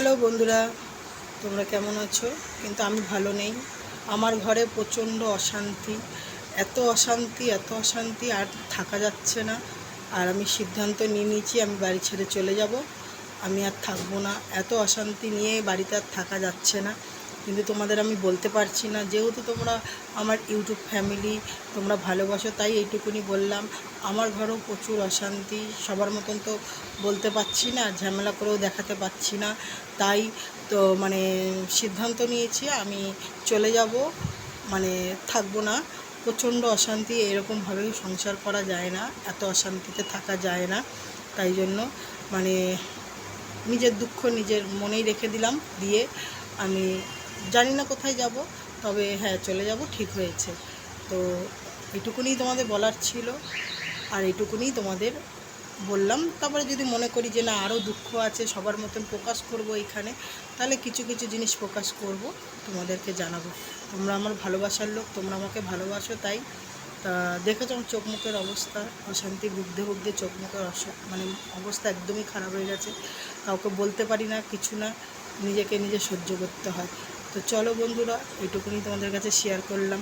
Hello বন্ধুরা, তোমরা কেমন আছো? কিন্তু আমি ভালো নেই। আমার ঘরে প্রচণ্ড অশান্তি, এত অশান্তি আর থাকা যাচ্ছে না। আর আমি সিদ্ধান্ত নিয়ে নিয়েছি আমি বাড়ি ছেড়ে চলে যাব। আমি আর থাকবো না। এত অশান্তি নিয়ে বাড়িতে আর থাকা যাচ্ছে না, কিন্তু তোমাদের আমি বলতে পারছি না। যেহেতু তোমরা আমার ইউটিউব ফ্যামিলি, তোমরা ভালোবাসো, তাই এইটুকুনি বললাম। আমার ঘরেও প্রচুর অশান্তি, সবার মতন তো বলতে পারছি না, ঝামেলা করেও দেখাতে পারছি না। তাই তো সিদ্ধান্ত নিয়েছি আমি চলে যাব, থাকবো না। প্রচণ্ড অশান্তি, এরকমভাবে সংসার করা যায় না, এত অশান্তিতে থাকা যায় না। তাই জন্য মানে নিজের দুঃখ নিজের মনেই রেখে দিলাম, দিয়ে আমি জানি না কোথায় যাব, তবে হ্যাঁ চলে যাব, ঠিক হয়েছে। তো এটুকুনি তোমাদের বলার ছিল, আর এটুকুনি তোমাদের বললাম। তারপরে যদি মনে করি যে না আরও দুঃখ আছে, সবার মতন প্রকাশ করব এখানে, তাহলে কিছু কিছু জিনিস প্রকাশ করব, তোমাদেরকে জানাবো। তোমরা আমার ভালোবাসার লোক, তোমরা আমাকে ভালোবাসো, তাই তা দেখেছো আমার চোখ মুখের অবস্থা, অশান্তি ভুগতে ভুগতে চোখ মুখের অবস্থা একদমই খারাপ হয়ে গেছে। কাউকে বলতে পারি না, কিছু না, নিজেকে নিজে সহ্য করতে হয়। তো চলো বন্ধুরা, এইটুকুনি তোমাদের কাছে শেয়ার করলাম।